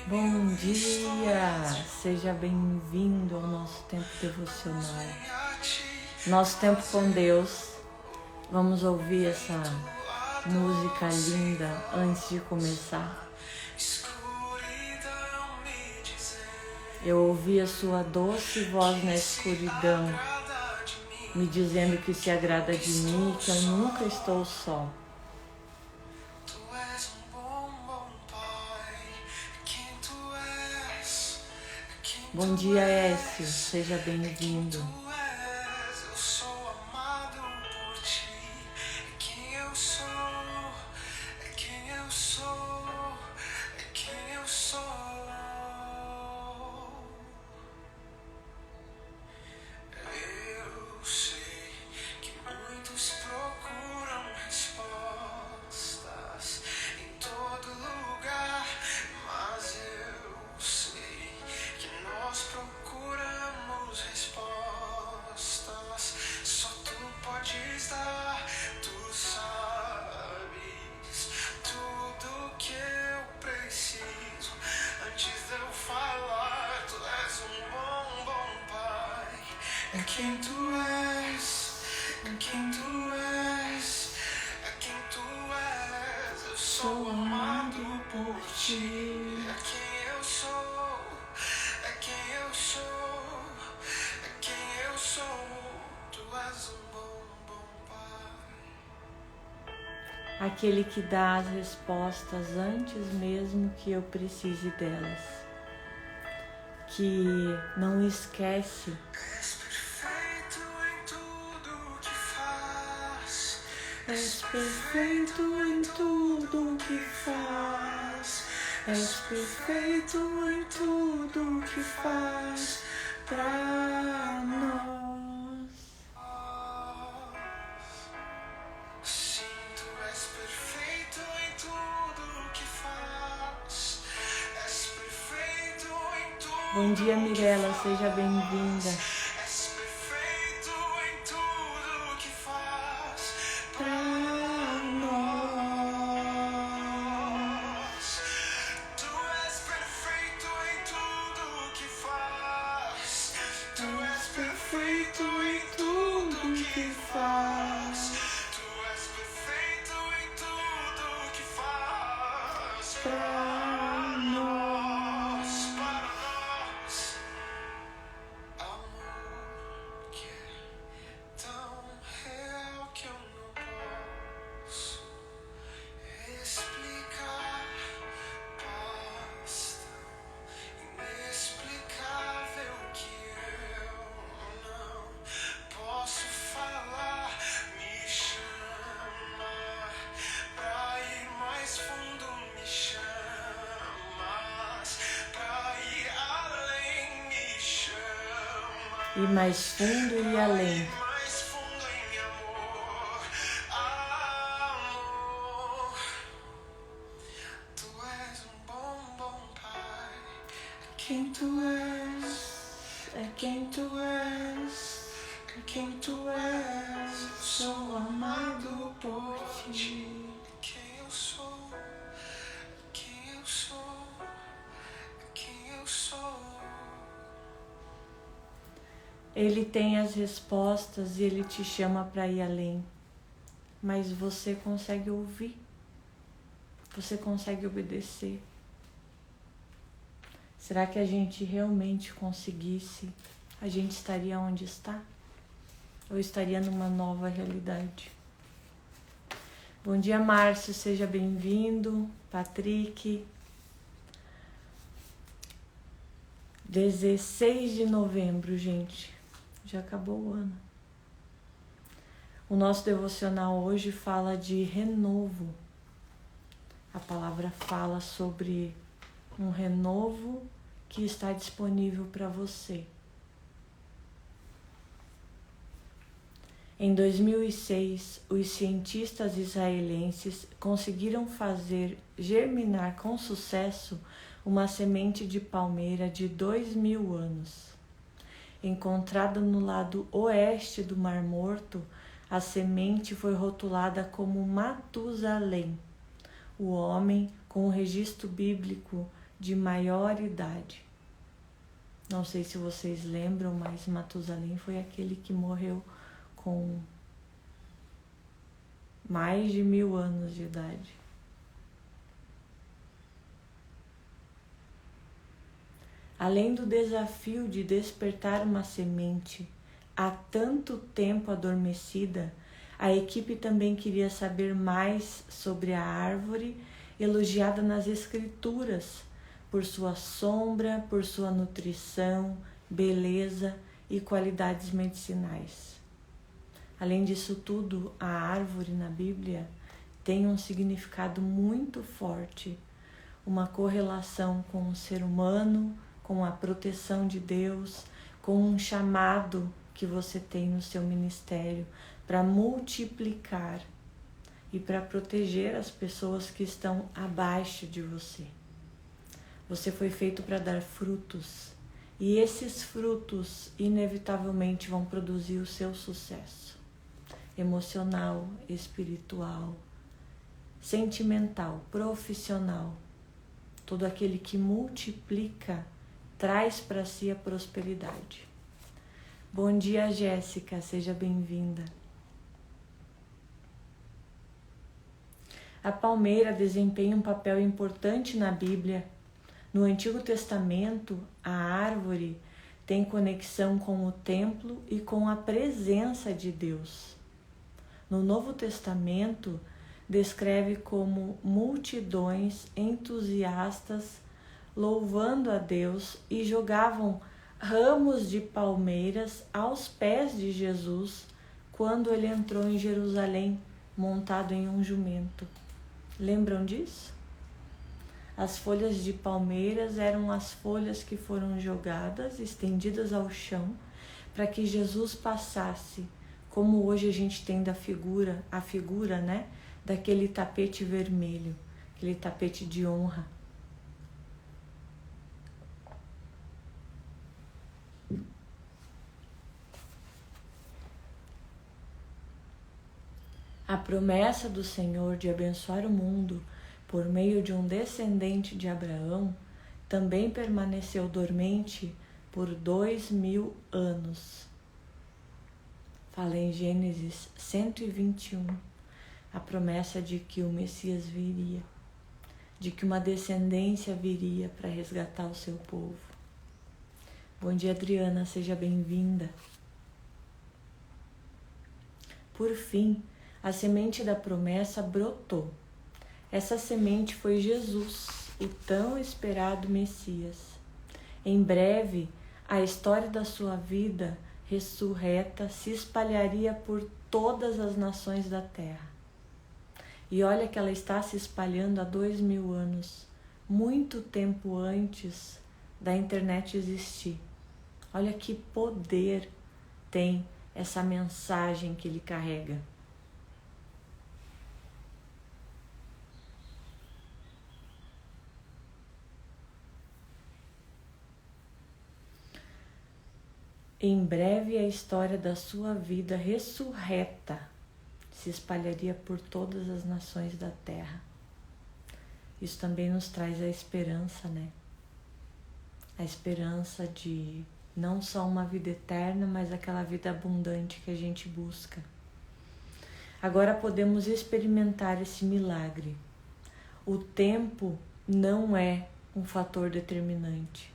Bom dia! Seja bem-vindo ao nosso tempo devocional. Nosso tempo com Deus. Vamos ouvir essa música linda antes de começar. Eu ouvi a sua doce voz na escuridão, me dizendo que se agrada de mim e que eu nunca estou só. Bom dia, Écio. Seja bem-vindo. Eu sou amado por ti. É quem eu sou. É quem eu sou. É quem eu sou. Eu sei que muitos procuram respostas em todo lugar, mas eu sei que nós procuramos respostas. Só tu podes dar, tu sabes tudo que eu preciso. Antes de eu falar, tu és um bom, bom pai. É quem tu és, é quem tu és, é quem tu és. Eu sou amado por ti. É quem eu sou, é quem eu sou, é quem eu sou. Tu és um bom, bom pai. Aquele que dá as respostas antes mesmo que eu precise delas. Que não esquece. És perfeito em tudo que faz. És perfeito em tudo que faz. És perfeito em tudo que faz pra nós. Sim, tu és perfeito em tudo que faz. És perfeito em tudo. Bom dia, Mirela, seja bem-vinda. És perfeito em tudo que faz Pra nós. Tu és perfeito em tudo que faz. Tu és perfeito em tudo que faz. Tu és perfeito em tudo que faz. Pra nós. Para nós. Amor que é tão real que eu não posso explicar. Paz tão inexplicável que eu não posso falar. Me chama pra ir mais fundo, me chamas pra ir além, me chama. E mais fundo e além. Mais fundo em amor, amor. Tu és um bom, bom pai. É quem tu és, É quem tu és. é quem tu és. Eu sou amado por ti. É quem eu sou, é quem eu sou, é quem eu sou. Ele tem as respostas e ele te chama para ir além. Mas você consegue ouvir? Você consegue obedecer? Será que a gente realmente conseguisse? A gente estaria onde está? Ou estaria numa nova realidade? Bom dia, Márcio, seja bem-vindo. Patrick. 16 de novembro, gente. Já acabou o ano. O nosso devocional hoje fala de renovo. A palavra fala sobre um renovo que está disponível para você. Em 2006, os cientistas israelenses conseguiram fazer germinar com sucesso uma semente de palmeira de 2.000 anos. Encontrada no lado oeste do Mar Morto, a semente foi rotulada como Matusalém, o homem com o registro bíblico de maior idade. Não sei se vocês lembram, mas Matusalém foi aquele que morreu com mais de 1000 anos de idade. Além do desafio de despertar uma semente há tanto tempo adormecida, a equipe também queria saber mais sobre a árvore elogiada nas Escrituras, por sua sombra, por sua nutrição, beleza e qualidades medicinais. Além disso tudo, a árvore na Bíblia tem um significado muito forte, uma correlação com o ser humano, com a proteção de Deus, com um chamado que você tem no seu ministério para multiplicar e para proteger as pessoas que estão abaixo de você. Você foi feito para dar frutos e esses frutos inevitavelmente vão produzir o seu sucesso emocional, espiritual, sentimental, profissional. Todo aquele que multiplica traz para si a prosperidade. Bom dia, Jéssica, seja bem-vinda. A palmeira desempenha um papel importante na Bíblia. No Antigo Testamento, a árvore tem conexão com o templo e com a presença de Deus. No Novo Testamento, descreve como multidões entusiastas louvando a Deus e jogavam ramos de palmeiras aos pés de Jesus quando ele entrou em Jerusalém montado em um jumento. Lembram disso? As folhas de palmeiras eram as folhas que foram jogadas, estendidas ao chão, para que Jesus passasse, como hoje a gente tem a figura, né, daquele tapete vermelho, aquele tapete de honra. A promessa do Senhor de abençoar o mundo por meio de um descendente de Abraão também permaneceu dormente por 2000 anos. Fala em Gênesis 121, a promessa de que o Messias viria, de que uma descendência viria para resgatar o seu povo. Bom dia, Adriana, seja bem-vinda. Por fim, a semente da promessa brotou. Essa semente foi Jesus, o tão esperado Messias. Em breve, a história da sua vida ressurreta se espalharia por todas as nações da terra. E olha que ela está se espalhando há 2000 anos, muito tempo antes da internet existir. Olha que poder tem essa mensagem que ele carrega. Em breve a história da sua vida ressurreta se espalharia por todas as nações da terra. Isso também nos traz a esperança, né? A esperança de não só uma vida eterna, mas aquela vida abundante que a gente busca. Agora podemos experimentar esse milagre. O tempo não é um fator determinante.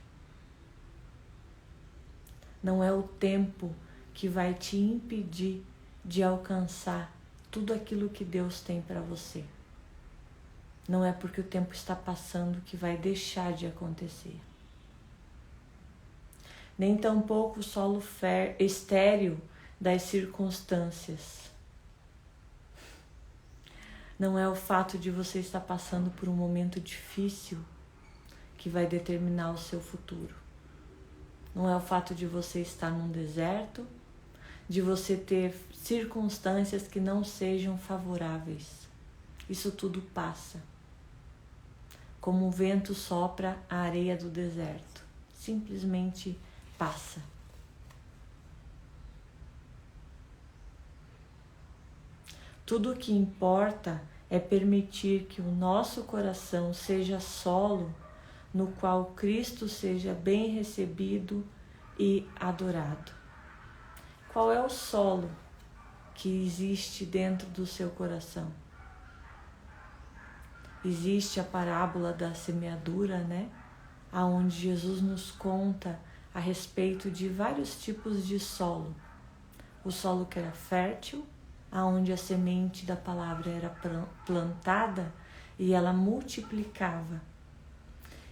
Não é o tempo que vai te impedir de alcançar tudo aquilo que Deus tem para você. Não é porque o tempo está passando que vai deixar de acontecer. Nem tampouco o solo estéril das circunstâncias. Não é o fato de você estar passando por um momento difícil que vai determinar o seu futuro. Não é o fato de você estar num deserto, de você ter circunstâncias que não sejam favoráveis. Isso tudo passa. Como o vento sopra a areia do deserto. Simplesmente passa. Tudo o que importa é permitir que o nosso coração seja solo no qual Cristo seja bem recebido e adorado. Qual é o solo que existe dentro do seu coração? Existe a parábola da semeadura, né? Onde Jesus nos conta a respeito de vários tipos de solo. O solo que era fértil, aonde a semente da palavra era plantada e ela multiplicava.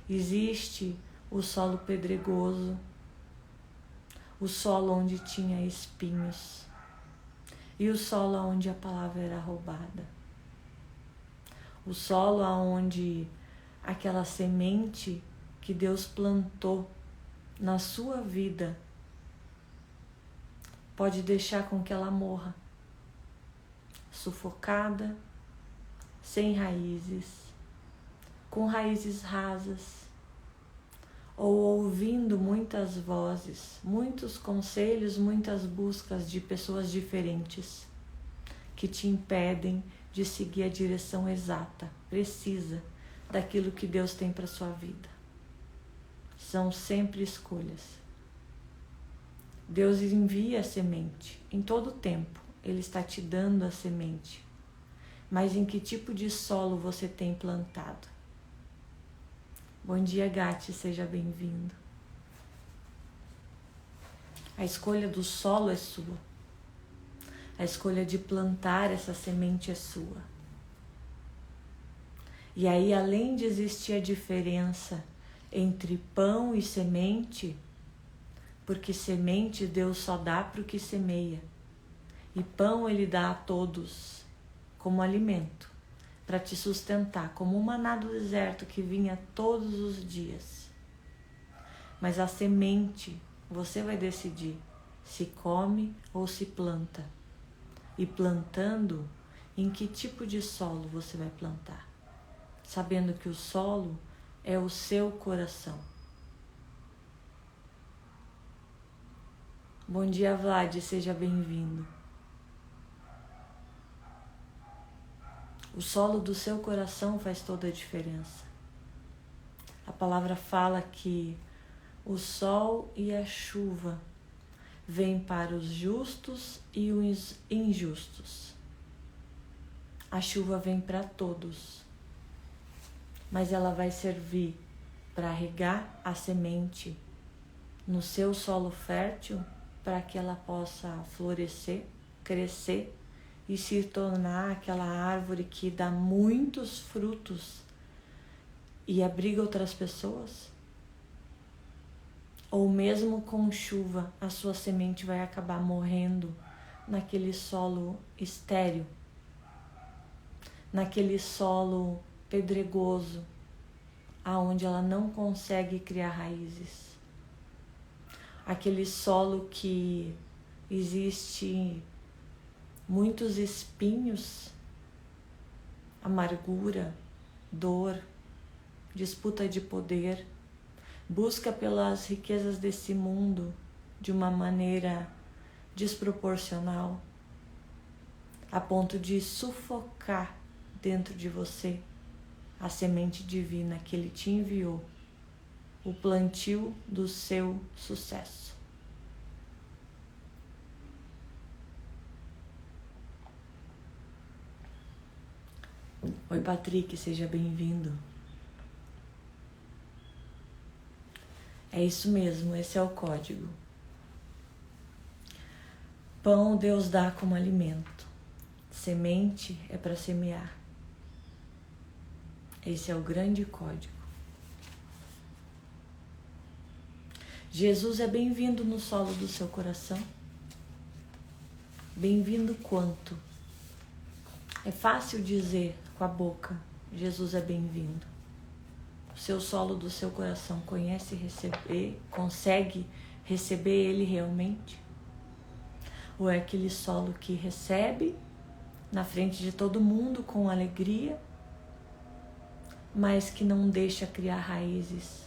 Existe o solo pedregoso, o solo onde tinha espinhos e o solo onde a palavra era roubada. O solo onde aquela semente que Deus plantou na sua vida pode deixar com que ela morra, sufocada, sem raízes, com raízes rasas, ou ouvindo muitas vozes, muitos conselhos, muitas buscas de pessoas diferentes que te impedem de seguir a direção exata, precisa daquilo que Deus tem para sua vida. São sempre escolhas. Deus envia a semente em todo tempo. Ele está te dando a semente. Mas em que tipo de solo você tem plantado? Bom dia, Gati, seja bem-vindo. A escolha do solo é sua. A escolha de plantar essa semente é sua. E aí, além de existir a diferença entre pão e semente, porque semente Deus só dá para o que semeia, e pão Ele dá a todos como alimento, para te sustentar, como um maná do deserto que vinha todos os dias. Mas a semente, você vai decidir se come ou se planta. E plantando, em que tipo de solo você vai plantar? Sabendo que o solo é o seu coração. Bom dia, Vlad, seja bem-vindo. O solo do seu coração faz toda a diferença. A palavra fala que o sol e a chuva vêm para os justos e os injustos. A chuva vem para todos, mas ela vai servir para regar a semente no seu solo fértil, para que ela possa florescer, crescer e se tornar aquela árvore que dá muitos frutos e abriga outras pessoas? Ou mesmo com chuva, a sua semente vai acabar morrendo naquele solo estéril, naquele solo pedregoso, aonde ela não consegue criar raízes. Aquele solo que existe muitos espinhos, amargura, dor, disputa de poder, busca pelas riquezas desse mundo de uma maneira desproporcional, a ponto de sufocar dentro de você a semente divina que Ele te enviou, o plantio do seu sucesso. Oi, Patrick, seja bem-vindo. É isso mesmo, esse é o código. Pão Deus dá como alimento. Semente é para semear. Esse é o grande código. Jesus é bem-vindo no solo do seu coração. Bem-vindo quanto? É fácil dizer com a boca, Jesus é bem-vindo. O seu solo do seu coração conhece receber, consegue receber Ele realmente? Ou é aquele solo que recebe na frente de todo mundo com alegria, mas que não deixa criar raízes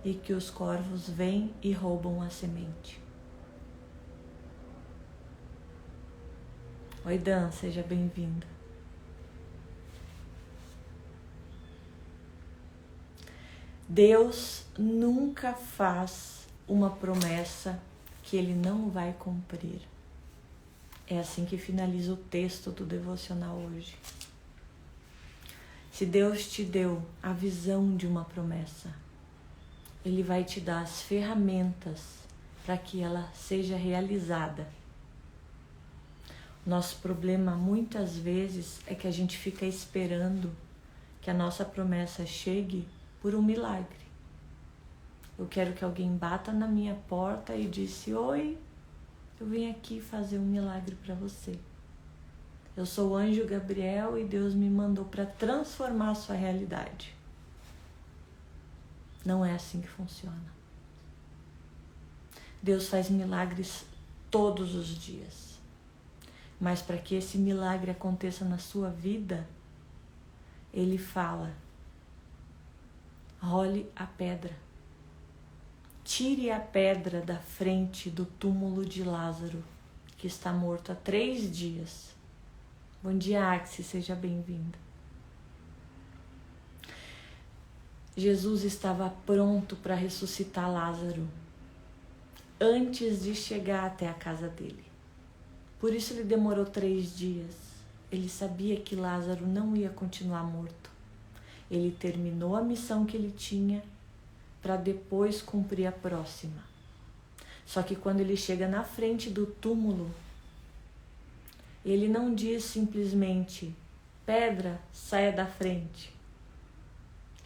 e que os corvos vêm e roubam a semente? Oi, Dan, seja Deus nunca faz uma promessa que Ele não vai cumprir. É assim que finaliza o texto do devocional hoje. Se Deus te deu a visão de uma promessa, Ele vai te dar as ferramentas para que ela seja realizada. Nosso problema muitas vezes é que a gente fica esperando que a nossa promessa chegue por um milagre. Eu quero que alguém bata na minha porta e disse: oi, eu vim aqui fazer um milagre para você. Eu sou o anjo Gabriel e Deus me mandou para transformar a sua realidade. Não é assim que funciona. Deus faz milagres todos os dias. Mas para que esse milagre aconteça na sua vida, Ele fala: role a pedra. Tire a pedra da frente do túmulo de Lázaro, que está morto há 3 dias. Bom dia, Axi, seja bem-vinda. Jesus estava pronto para ressuscitar Lázaro antes de chegar até a casa dele. Por isso ele demorou 3 dias. Ele sabia que Lázaro não ia continuar morto. Ele terminou a missão que ele tinha para depois cumprir a próxima. Só que quando ele chega na frente do túmulo, ele não diz simplesmente: pedra, saia da frente.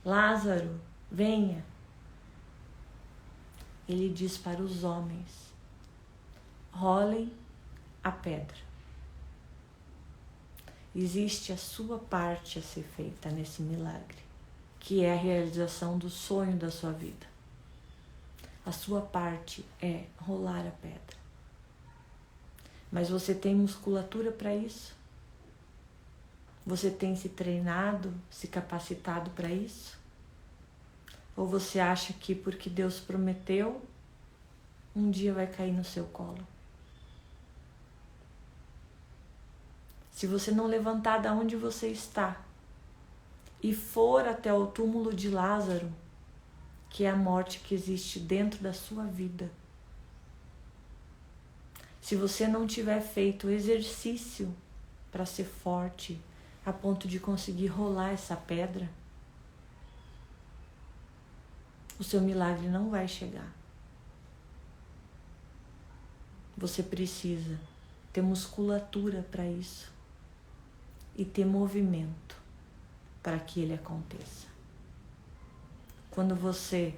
Lázaro, venha. Ele diz para os homens: rolem a pedra. Existe a sua parte a ser feita nesse milagre, que é a realização do sonho da sua vida. A sua parte é rolar a pedra. Mas você tem musculatura para isso? Você tem se treinado, se capacitado para isso? Ou você acha que porque Deus prometeu, um dia vai cair no seu colo? Se você não levantar da onde você está e for até o túmulo de Lázaro, que é a morte que existe dentro da sua vida, se você não tiver feito exercício para ser forte a ponto de conseguir rolar essa pedra, o seu milagre não vai chegar. Você precisa ter musculatura para isso e ter movimento para que ele aconteça. Quando você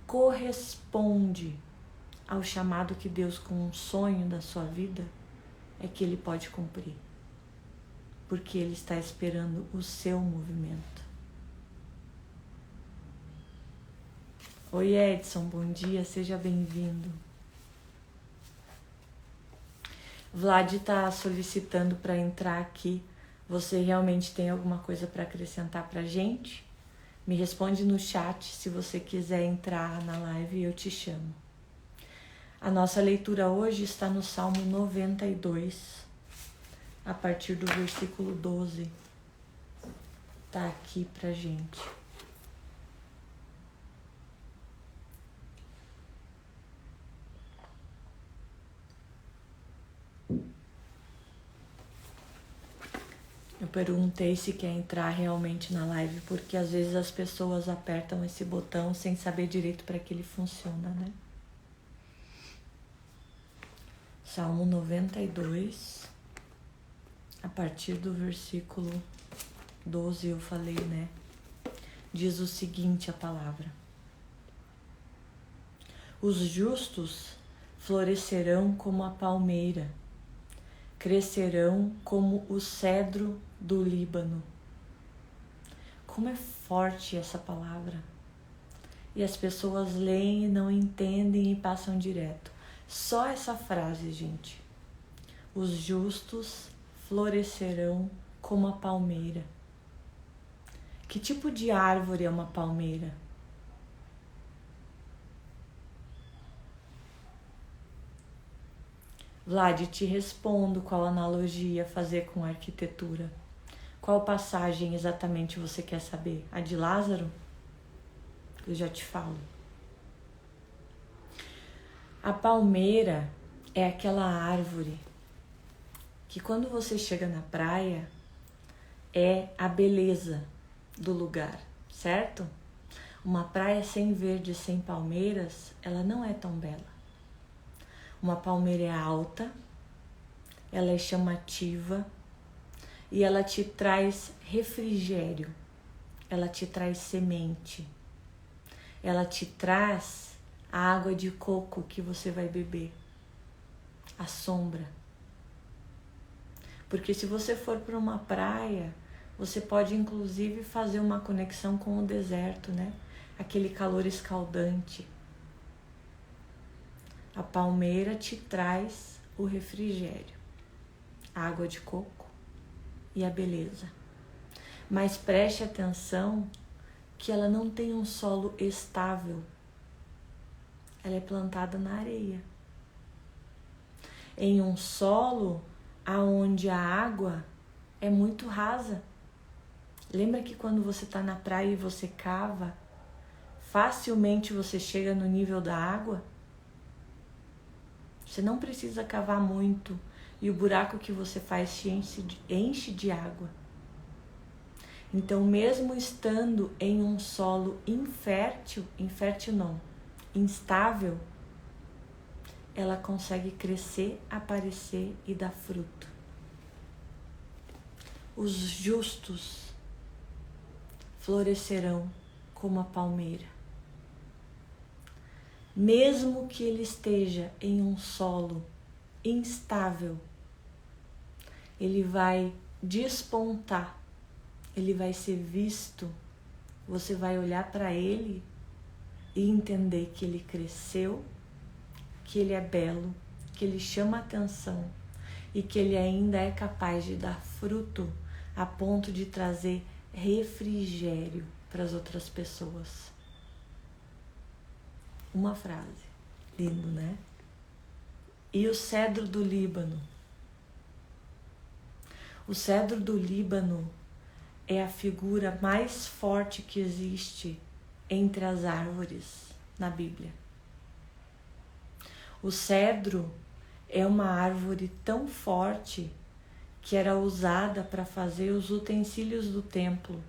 corresponde ao chamado que Deus com um sonho da sua vida, é que Ele pode cumprir. Porque Ele está esperando o seu movimento. Oi Edson, bom dia, seja bem-vindo. Vlad está solicitando para entrar aqui. Você realmente tem alguma coisa para acrescentar para a gente? Me responde no chat se você quiser entrar na live e eu te chamo. A nossa leitura hoje está no Salmo 92, a partir do versículo 12. Está aqui pra gente. Eu perguntei se quer entrar realmente na live, porque às vezes as pessoas apertam esse botão sem saber direito para que ele funciona, né? Salmo 92, a partir do versículo 12 eu falei, né? Diz o seguinte a palavra: os justos florescerão como a palmeira, crescerão como o cedro do Líbano. Como é forte essa palavra. E as pessoas leem e não entendem e passam direto. Só essa frase, gente. Os justos florescerão como a palmeira. Que tipo de árvore é uma palmeira? Vlad, te respondo qual analogia fazer com a arquitetura. Qual passagem exatamente você quer saber? A de Lázaro? Eu já te falo. A palmeira é aquela árvore que quando você chega na praia é a beleza do lugar, certo? Uma praia sem verde, sem palmeiras, ela não é tão bela. Uma palmeira é alta, ela é chamativa e ela te traz refrigério, ela te traz semente, ela te traz a água de coco que você vai beber, a sombra. Porque se você for para uma praia, você pode inclusive fazer uma conexão com o deserto, né? Aquele calor escaldante. A palmeira te traz o refrigério, a água de coco e a beleza. Mas preste atenção que ela não tem um solo estável. Ela é plantada na areia. Em um solo aonde a água é muito rasa. Lembra que quando você está na praia e você cava, facilmente você chega no nível da água? Você não precisa cavar muito e o buraco que você faz se enche de água. Então, mesmo estando em um solo infértil não, instável, ela consegue crescer, aparecer e dar fruto. Os justos florescerão como a palmeira. Mesmo que ele esteja em um solo instável, ele vai despontar, ele vai ser visto, você vai olhar para ele e entender que ele cresceu, que ele é belo, que ele chama atenção e que ele ainda é capaz de dar fruto a ponto de trazer refrigério para as outras pessoas. Uma frase, lindo, né? E o cedro do Líbano? O cedro do Líbano é a figura mais forte que existe entre as árvores na Bíblia. O cedro é uma árvore tão forte que era usada para fazer os utensílios do templo.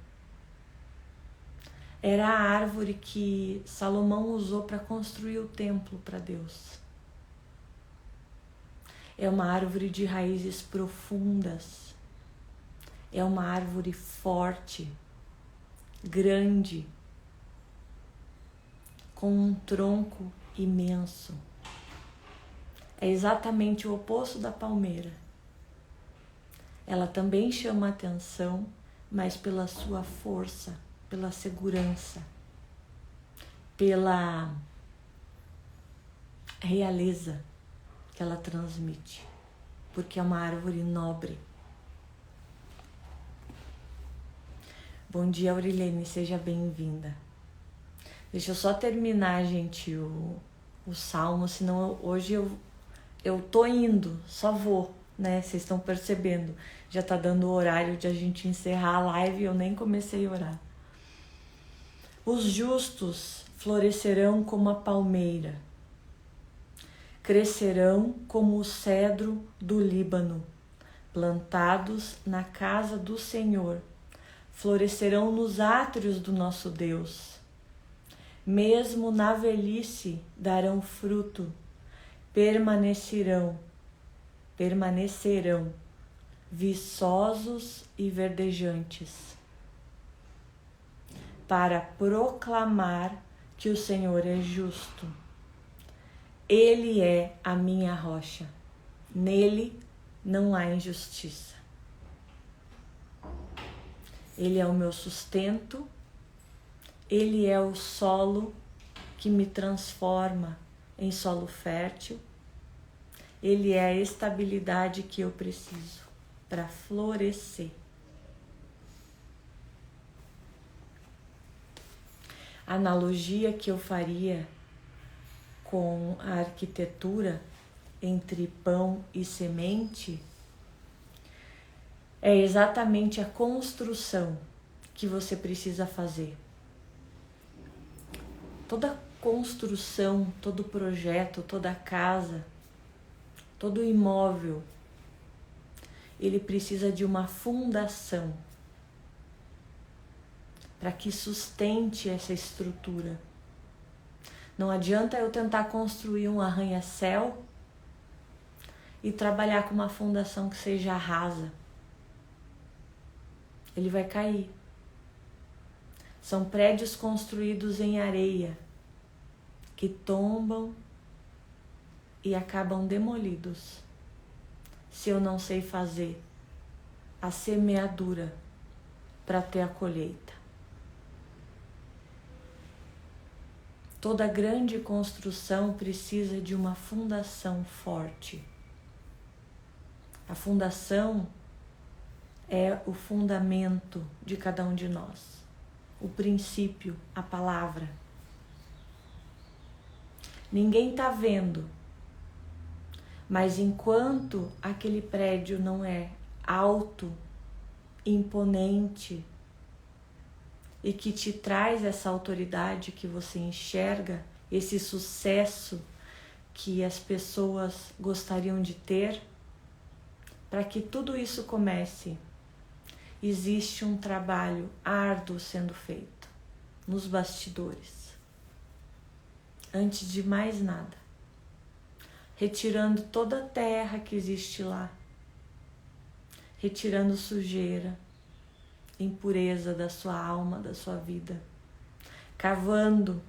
Era a árvore que Salomão usou para construir o templo para Deus. É uma árvore de raízes profundas. É uma árvore forte, grande, com um tronco imenso. É exatamente o oposto da palmeira. Ela também chama atenção, mas pela sua força, pela segurança, pela realeza que ela transmite, porque é uma árvore nobre. Bom dia, Aurilene, seja bem-vinda. Deixa eu só terminar, gente, o salmo, senão hoje eu tô indo, só vou, né? Vocês estão percebendo, já tá dando o horário de a gente encerrar a live e eu nem comecei a orar. Os justos florescerão como a palmeira, crescerão como o cedro do Líbano, plantados na casa do Senhor, florescerão nos átrios do nosso Deus. Mesmo na velhice darão fruto, permanecerão viçosos e verdejantes, para proclamar que o Senhor é justo. Ele é a minha rocha, nele não há injustiça. Ele é o meu sustento, ele é o solo que me transforma em solo fértil, ele é a estabilidade que eu preciso para florescer. A analogia que eu faria com a arquitetura entre pão e semente é exatamente a construção que você precisa fazer. Toda construção, todo projeto, toda casa, todo imóvel, ele precisa de uma fundação para que sustente essa estrutura. Não adianta eu tentar construir um arranha-céu e trabalhar com uma fundação que seja rasa. Ele vai cair. São prédios construídos em areia que tombam e acabam demolidos se eu não sei fazer a semeadura para ter a colheita. Toda grande construção precisa de uma fundação forte. A fundação é o fundamento de cada um de nós. O princípio, a palavra. Ninguém está vendo, mas enquanto aquele prédio não é alto, imponente e que te traz essa autoridade que você enxerga, esse sucesso que as pessoas gostariam de ter, para que tudo isso comece, existe um trabalho árduo sendo feito nos bastidores. Antes de mais nada, retirando toda a terra que existe lá, retirando sujeira, impureza da sua alma, da sua vida, cavando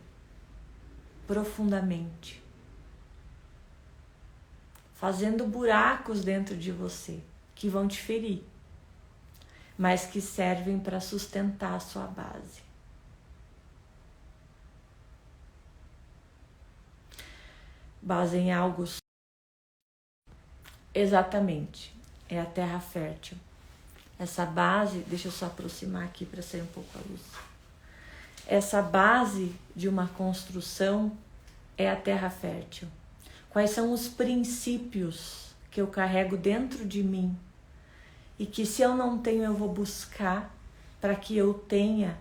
profundamente, fazendo buracos dentro de você que vão te ferir, mas que servem para sustentar a sua base. Base em algo. Exatamente, é a terra fértil. Essa base, deixa eu só aproximar aqui para sair um pouco a luz. Essa base de uma construção é a terra fértil. Quais são os princípios que eu carrego dentro de mim e que, se eu não tenho, eu vou buscar para que eu tenha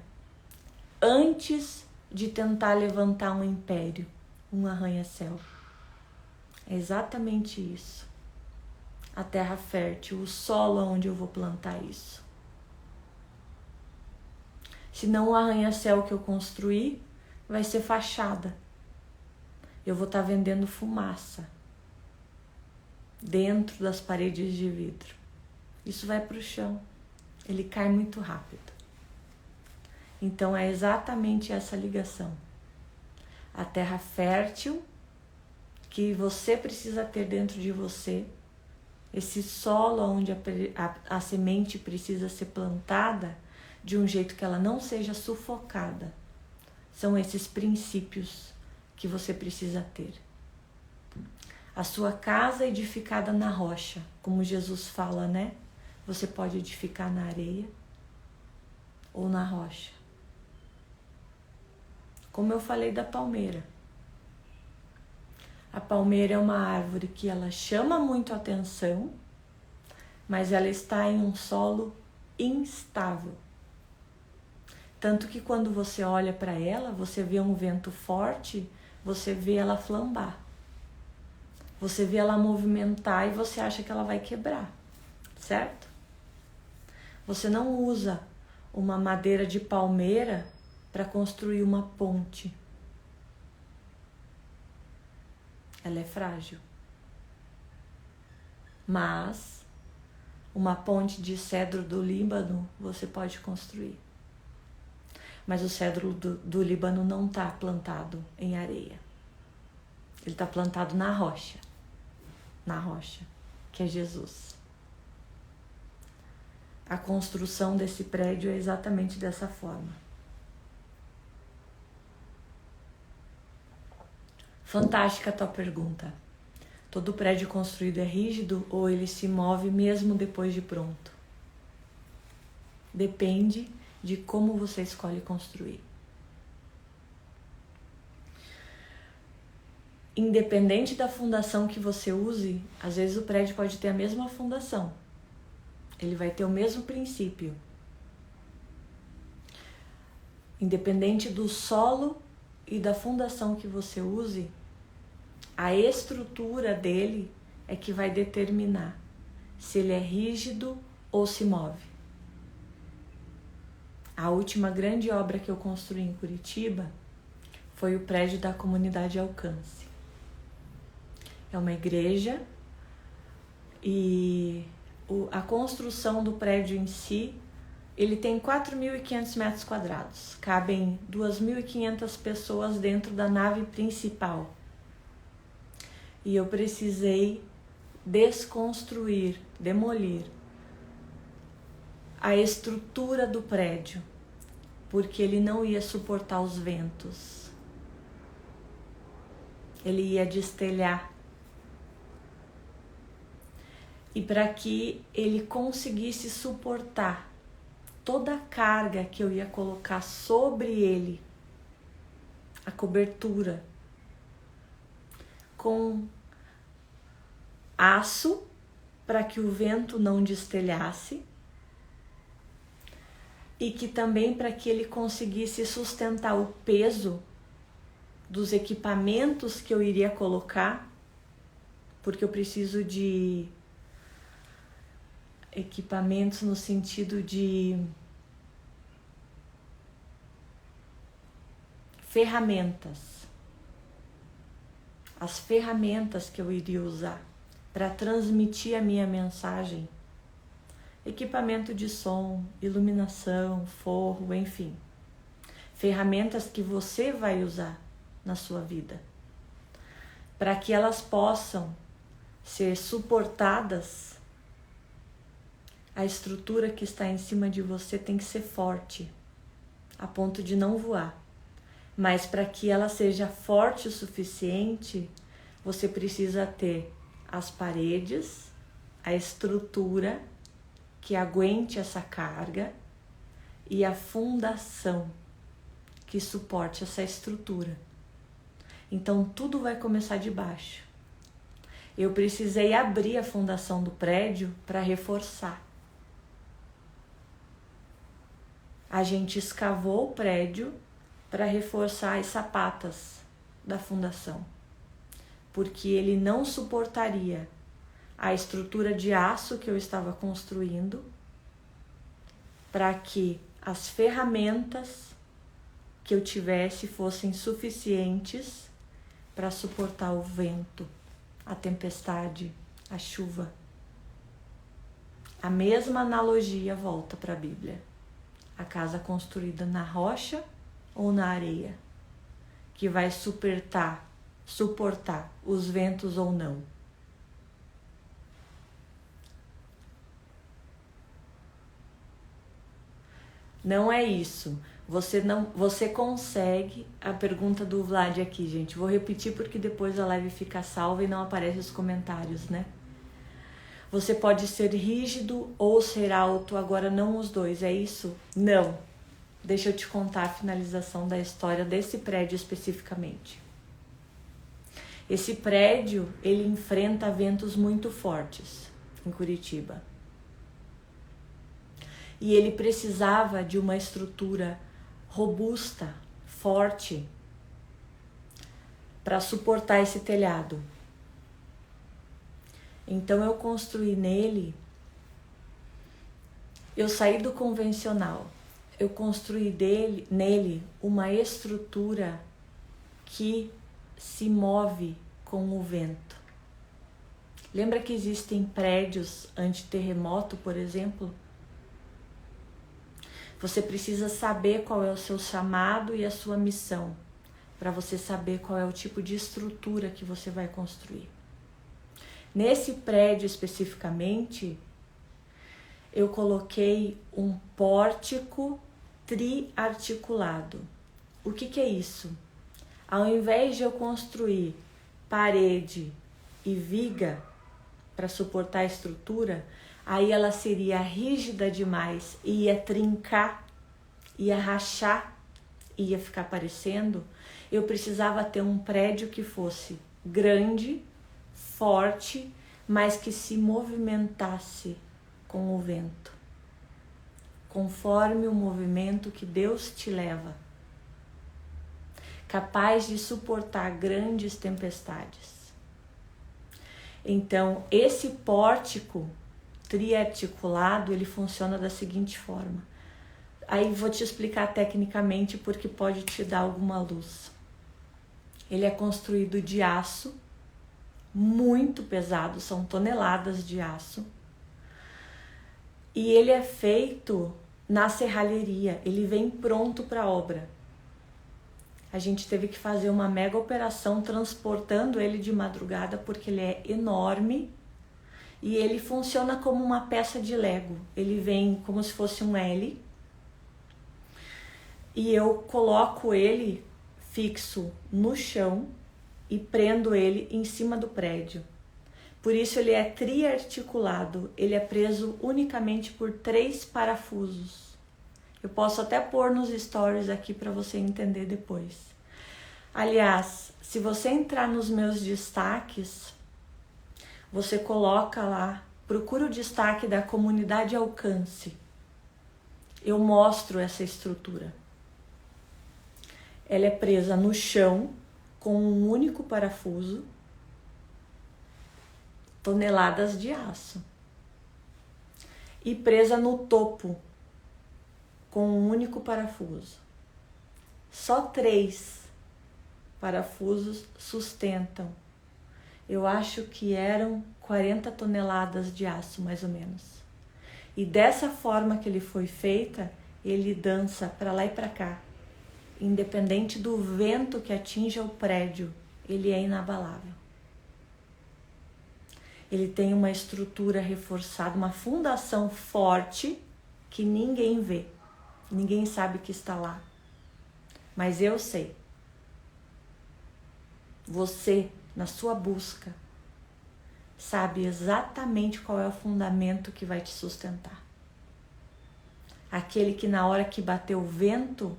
antes de tentar levantar um império, um arranha-céu. É exatamente isso. A terra fértil, o solo onde eu vou plantar isso. Senão o arranha-céu que eu construí vai ser fachada. Eu vou estar vendendo fumaça dentro das paredes de vidro. Isso vai para o chão. Ele cai muito rápido. Então é exatamente essa ligação. A terra fértil que você precisa ter dentro de você, esse solo onde a semente precisa ser plantada de um jeito que ela não seja sufocada. São esses princípios que você precisa ter. A sua casa edificada na rocha, como Jesus fala, né? Você pode edificar na areia ou na rocha. Como eu falei da palmeira. A palmeira é uma árvore que ela chama muito a atenção, mas ela está em um solo instável. Tanto que quando você olha para ela, você vê um vento forte, você vê ela flambar. Você vê ela movimentar e você acha que ela vai quebrar, certo? Você não usa uma madeira de palmeira para construir uma ponte. Ela é frágil. Mas uma ponte de cedro do Líbano você pode construir. Mas o cedro do Líbano não está plantado em areia. Ele está plantado na rocha. Na rocha, que é Jesus. A construção desse prédio é exatamente dessa forma. Fantástica a tua pergunta. Todo prédio construído é rígido ou ele se move mesmo depois de pronto? Depende de como você escolhe construir. Independente da fundação que você use, às vezes o prédio pode ter a mesma fundação. Ele vai ter o mesmo princípio. Independente do solo e da fundação que você use, a estrutura dele é que vai determinar se ele é rígido ou se move. A última grande obra que eu construí em Curitiba foi o prédio da Comunidade Alcance. É uma igreja e a construção do prédio em si, ele tem 4.500 metros quadrados. Cabem 2.500 pessoas dentro da nave principal. E eu precisei desconstruir, demolir a estrutura do prédio, porque ele não ia suportar os ventos. Ele ia destelhar. E para que ele conseguisse suportar toda a carga que eu ia colocar sobre ele, a cobertura, com aço para que o vento não destelhasse e que também para que ele conseguisse sustentar o peso dos equipamentos que eu iria colocar, porque eu preciso de equipamentos no sentido de ferramentas. As ferramentas que eu iria usar para transmitir a minha mensagem. Equipamento de som, iluminação, forro, enfim. Ferramentas que você vai usar na sua vida. Para que elas possam ser suportadas, a estrutura que está em cima de você tem que ser forte, a ponto de não voar. Mas para que ela seja forte o suficiente, você precisa ter as paredes, a estrutura que aguente essa carga e a fundação que suporte essa estrutura. Então tudo vai começar de baixo. Eu precisei abrir a fundação do prédio para reforçar. A gente escavou o prédio para reforçar as sapatas da fundação, porque ele não suportaria a estrutura de aço que eu estava construindo, para que as ferramentas que eu tivesse fossem suficientes para suportar o vento, a tempestade, a chuva. A mesma analogia volta para a Bíblia. A casa construída na rocha ou na areia, que vai suportar os ventos ou não. Não é isso. Você consegue, a pergunta do Vlad aqui, gente. Vou repetir porque depois a live fica salva e não aparece os comentários, né? Você pode ser rígido ou ser alto, agora não os dois, é isso? Não. Deixa eu te contar a finalização da história desse prédio especificamente. Esse prédio, ele enfrenta ventos muito fortes em Curitiba. E ele precisava de uma estrutura robusta, forte, para suportar esse telhado. Então eu construí nele, eu saí do convencional, eu construí nele uma estrutura que se move com o vento. Lembra que existem prédios anti-terremoto, por exemplo? Você precisa saber qual é o seu chamado e a sua missão, para você saber qual é o tipo de estrutura que você vai construir. Nesse prédio especificamente, eu coloquei um pórtico triarticulado. O que é isso? Ao invés de eu construir parede e viga para suportar a estrutura, aí ela seria rígida demais e ia trincar, ia rachar, ia ficar aparecendo. Eu precisava ter um prédio que fosse grande, forte, mas que se movimentasse com o vento, conforme o movimento que Deus te leva. capaz de suportar grandes tempestades. Então, esse pórtico triarticulado, ele funciona da seguinte forma. Aí vou te explicar tecnicamente porque pode te dar alguma luz. Ele é construído de aço, muito pesado, são toneladas de aço. E ele é feito na serralheria, ele vem pronto para a obra. A gente teve que fazer uma mega operação transportando ele de madrugada porque ele é enorme e ele funciona como uma peça de Lego. Ele vem como se fosse um L e eu coloco ele fixo no chão e prendo ele em cima do prédio. Por isso ele é triarticulado, ele é preso unicamente por 3 parafusos. Eu posso até pôr nos stories aqui para você entender depois. Aliás, se você entrar nos meus destaques, você coloca lá, procura o destaque da comunidade alcance. Eu mostro essa estrutura. Ela é presa no chão com um único parafuso, toneladas de aço. E presa no topo, com um único parafuso. Só 3 parafusos sustentam. Eu acho que eram 40 toneladas de aço, mais ou menos. E dessa forma que ele foi feita, ele dança para lá e para cá. Independente do vento que atinja o prédio, ele é inabalável. Ele tem uma estrutura reforçada, uma fundação forte que ninguém vê. Ninguém sabe que está lá. Mas eu sei. Você, na sua busca, sabe exatamente qual é o fundamento que vai te sustentar. Aquele que na hora que bater o vento,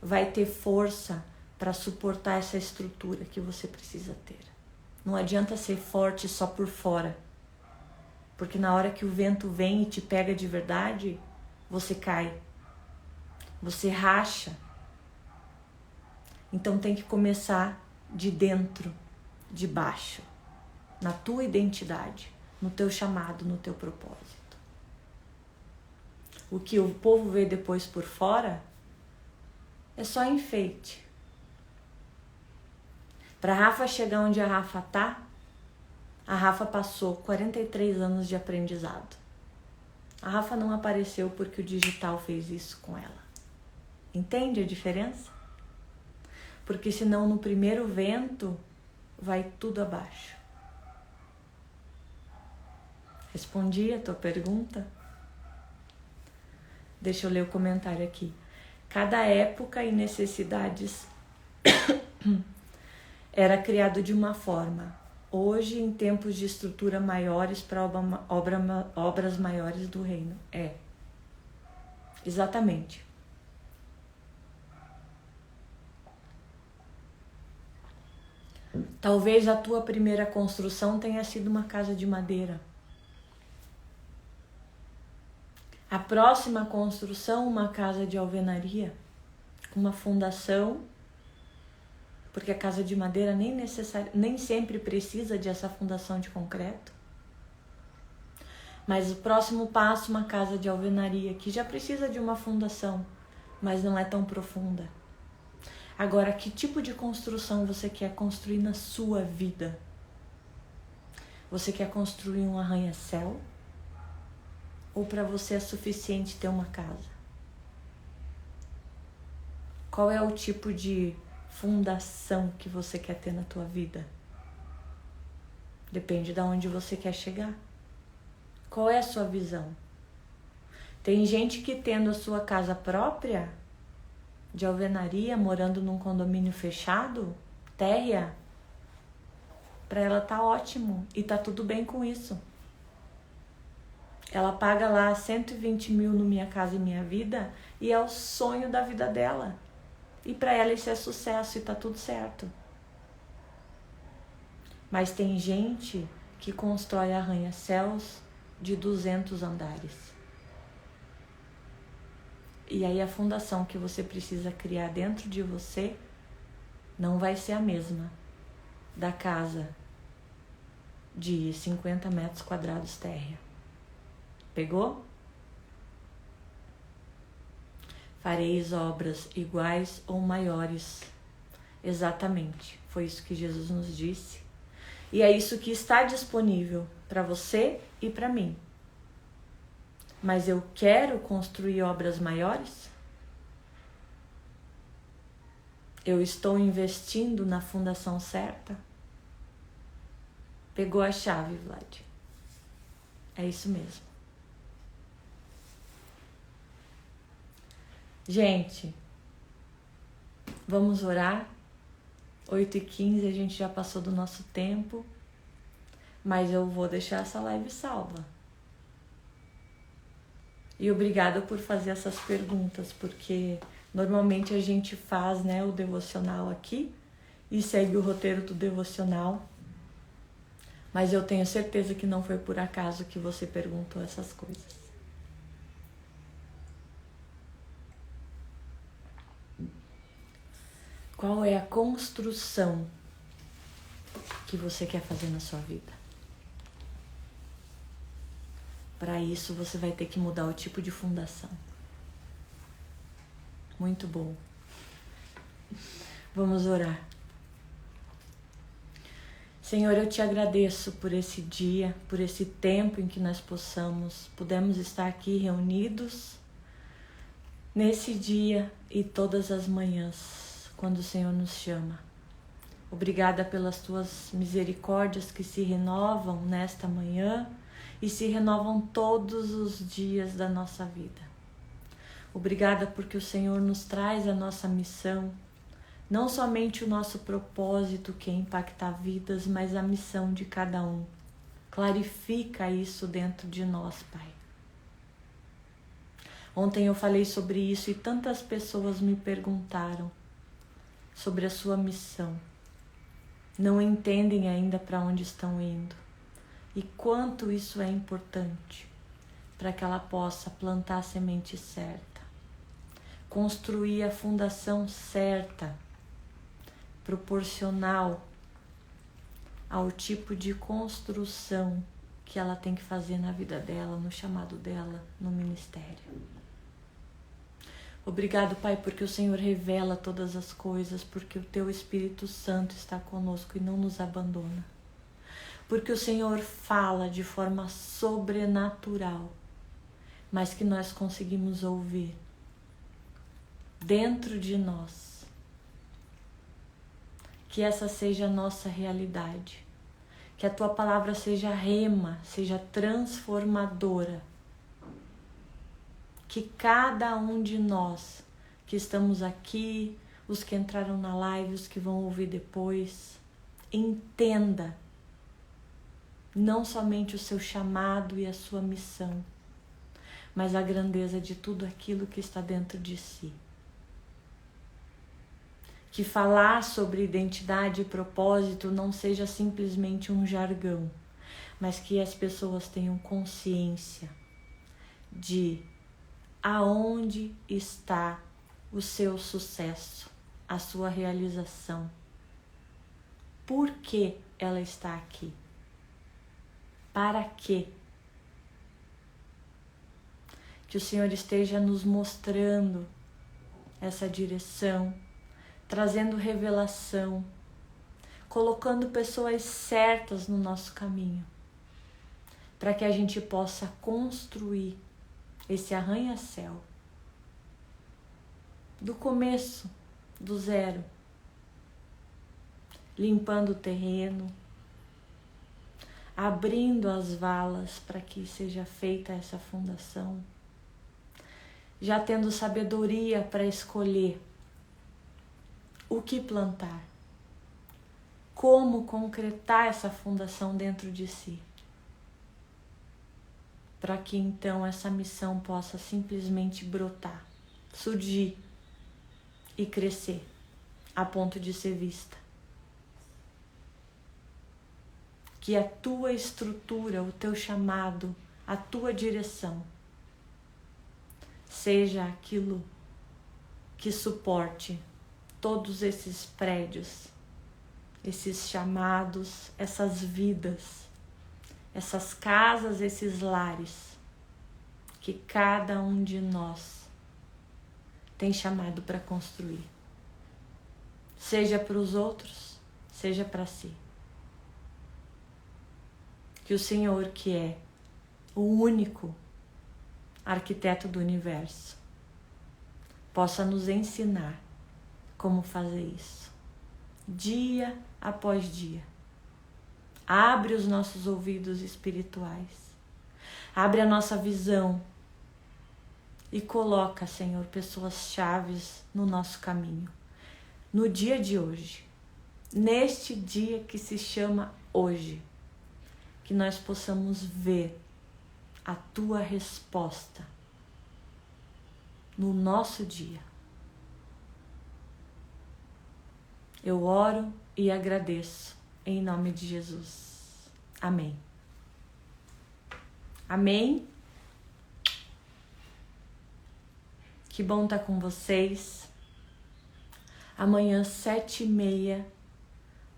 vai ter força para suportar essa estrutura que você precisa ter. Não adianta ser forte só por fora. Porque na hora que o vento vem e te pega de verdade, você cai. Você racha. Então tem que começar de dentro, de baixo. Na tua identidade, no teu chamado, no teu propósito. O que o povo vê depois por fora é só enfeite. Para a Rafa chegar onde a Rafa tá, a Rafa passou 43 anos de aprendizado. A Rafa não apareceu porque o digital fez isso com ela. Entende a diferença? Porque senão no primeiro vento vai tudo abaixo. Respondi a tua pergunta? Deixa eu ler o comentário aqui. Cada época e necessidades era criado de uma forma. Hoje, em tempos de estrutura maiores para obras maiores do reino. É. Exatamente. Talvez a tua primeira construção tenha sido uma casa de madeira. A próxima construção, uma casa de alvenaria, com uma fundação, porque a casa de madeira nem sempre precisa dessa fundação de concreto. Mas o próximo passo, uma casa de alvenaria, que já precisa de uma fundação, mas não é tão profunda. Agora, que tipo de construção você quer construir na sua vida? Você quer construir um arranha-céu? Ou para você é suficiente ter uma casa? Qual é o tipo de fundação que você quer ter na tua vida? Depende de onde você quer chegar. Qual é a sua visão? Tem gente que tendo a sua casa própria, de alvenaria, morando num condomínio fechado, térrea, para ela tá ótimo e tá tudo bem com isso. Ela paga lá 120 mil no Minha Casa e Minha Vida e é o sonho da vida dela. E para ela isso é sucesso e tá tudo certo. Mas tem gente que constrói arranha-céus de 200 andares. E aí a fundação que você precisa criar dentro de você não vai ser a mesma da casa de 50 metros quadrados térrea. Pegou? Fareis obras iguais ou maiores. Exatamente, foi isso que Jesus nos disse. E é isso que está disponível para você e para mim. Mas eu quero construir obras maiores? Eu estou investindo na fundação certa? Pegou a chave, Vlad. É isso mesmo. Gente, vamos orar. 8h15, a gente já passou do nosso tempo, mas eu vou deixar essa live salva. E obrigada por fazer essas perguntas, porque normalmente a gente faz, né, o devocional aqui e segue o roteiro do devocional, mas eu tenho certeza que não foi por acaso que você perguntou essas coisas. Qual é a construção que você quer fazer na sua vida? Para isso, você vai ter que mudar o tipo de fundação. Muito bom. Vamos orar. Senhor, eu te agradeço por esse dia, por esse tempo em que nós pudemos estar aqui reunidos nesse dia e todas as manhãs, quando o Senhor nos chama. Obrigada pelas tuas misericórdias que se renovam nesta manhã e se renovam todos os dias da nossa vida. Obrigada porque o Senhor nos traz a nossa missão, não somente o nosso propósito que é impactar vidas, mas a missão de cada um. Clarifica isso dentro de nós, Pai. Ontem eu falei sobre isso e tantas pessoas me perguntaram sobre a sua missão. Não entendem ainda para onde estão indo e quanto isso é importante para que ela possa plantar a semente certa, construir a fundação certa, proporcional ao tipo de construção que ela tem que fazer na vida dela, no chamado dela, no ministério. Obrigado, Pai, porque o Senhor revela todas as coisas, porque o Teu Espírito Santo está conosco e não nos abandona. Porque o Senhor fala de forma sobrenatural, mas que nós conseguimos ouvir dentro de nós. Que essa seja a nossa realidade. Que a Tua palavra seja rema, seja transformadora. Que cada um de nós que estamos aqui, os que entraram na live, os que vão ouvir depois, entenda não somente o seu chamado e a sua missão, mas a grandeza de tudo aquilo que está dentro de si. Que falar sobre identidade e propósito não seja simplesmente um jargão, mas que as pessoas tenham consciência de aonde está o seu sucesso, a sua realização. Por que ela está aqui? Para quê? Que o Senhor esteja nos mostrando essa direção, trazendo revelação, colocando pessoas certas no nosso caminho, para que a gente possa construir esse arranha-céu do começo, do zero, limpando o terreno, abrindo as valas para que seja feita essa fundação, já tendo sabedoria para escolher o que plantar, como concretar essa fundação dentro de si, para que então essa missão possa simplesmente brotar, surgir e crescer a ponto de ser vista. Que a tua estrutura, o teu chamado, a tua direção seja aquilo que suporte todos esses prédios, esses chamados, essas vidas, essas casas, esses lares que cada um de nós tem chamado para construir. Seja para os outros, seja para si. Que o Senhor, que é o único arquiteto do universo, possa nos ensinar como fazer isso, dia após dia. Abre os nossos ouvidos espirituais, abre a nossa visão e coloca, Senhor, pessoas chaves no nosso caminho, no dia de hoje, neste dia que se chama hoje, que nós possamos ver a Tua resposta no nosso dia. Eu oro e agradeço em nome de Jesus. Amém. Amém. Que bom estar com vocês. Amanhã, 7h30,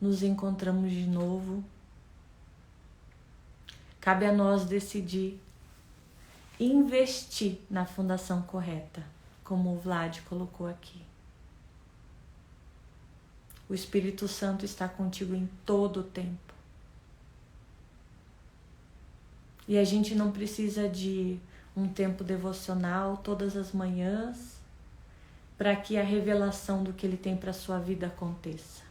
nos encontramos de novo. Cabe a nós decidir investir na fundação correta, como o Vlad colocou aqui. O Espírito Santo está contigo em todo o tempo. E a gente não precisa de um tempo devocional todas as manhãs para que a revelação do que Ele tem para a sua vida aconteça.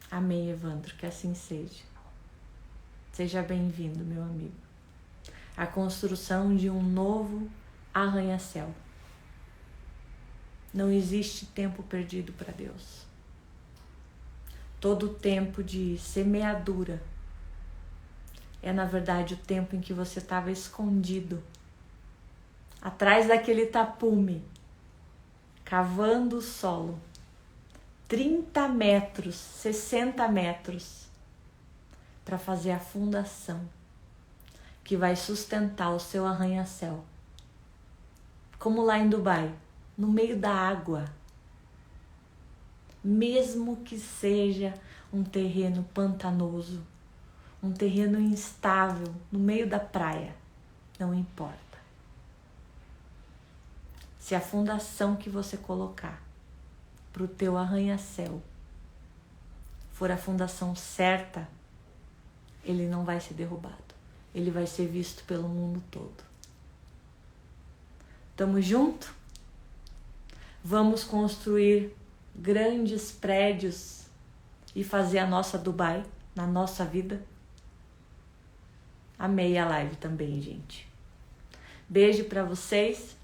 Amém, Evandro, que assim seja. Seja bem-vindo, meu amigo. A construção de um novo arranha-céu. Não existe tempo perdido para Deus. Todo tempo de semeadura é, na verdade, o tempo em que você estava escondido, atrás daquele tapume, cavando o solo, 30 metros, 60 metros, para fazer a fundação que vai sustentar o seu arranha-céu. Como lá em Dubai, no meio da água. Mesmo que seja um terreno pantanoso, um terreno instável, no meio da praia, não importa. Se a fundação que você colocar para o teu arranha-céu for a fundação certa, ele não vai ser derrubado. Ele vai ser visto pelo mundo todo. Tamo junto? Vamos construir grandes prédios e fazer a nossa Dubai na nossa vida? Amei a live também, gente. Beijo pra vocês.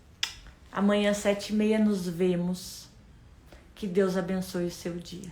Amanhã, 7h30, nos vemos. Que Deus abençoe o seu dia.